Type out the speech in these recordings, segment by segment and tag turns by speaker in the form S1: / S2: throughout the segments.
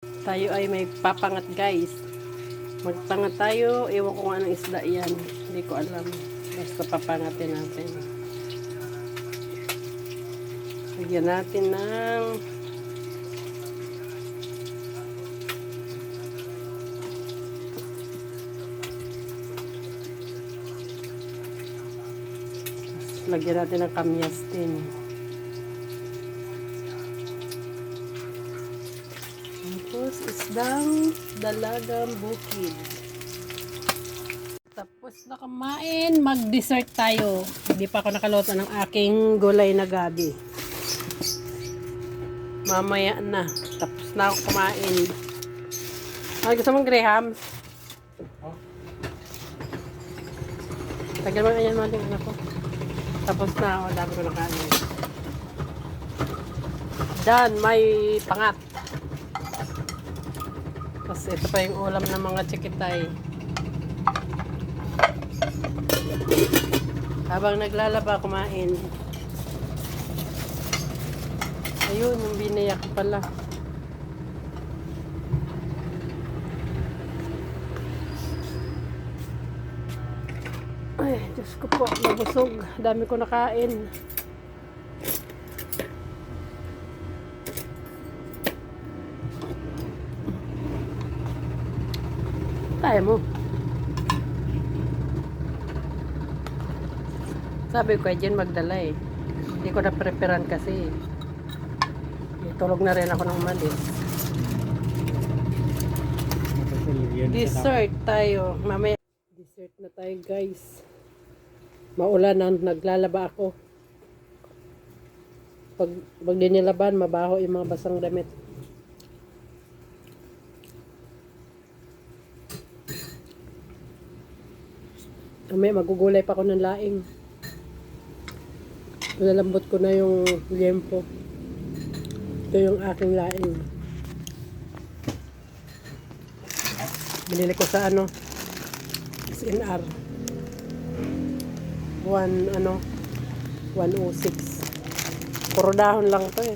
S1: Tayo ay may papangat guys. Magpangat tayo. Ewan ko kung anong isda yan. Hindi ko alam. Basta papangatin natin. Lagyan natin ng kamyas din. Tapos isdang dalagang bukid. Tapos na kumain, mag-dessert tayo. Hindi pa ako nakaluto ng aking gulay na gabi. Mamaya na. Tapos na ako kumain. Ay, gusto mong Graham? Tagal mo na yan, maling anak ko. Tapos na ako, dami ko nakain. Dan, may pangat. Tapos ito pa yung ulam ng mga chikitay. Habang naglalaba, kumain. Ayun, yung binayak pala. Ay, Diyos ko po, nabusog. Dami ko nakain. Kaya mo. Sabi ko, dyan magdala eh. Hindi ko na-preparan kasi. Tulog na rin ako ng umalis. Dessert tayo. Mamaya. Dessert na tayo guys. Maulan na, naglalaba ako. Pag di nilaban, mabaho yung mga basang damit. Mamaya magugulay pa ako ng laing. Lalambot ko na yung liempo. Ito yung aking laing. Binili ko sa SNR. 106. Puro dahon lang to eh.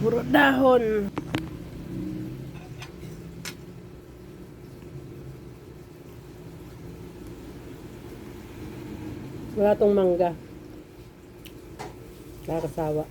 S1: Puro dahon. Wala tong mangga. Nakakasawa.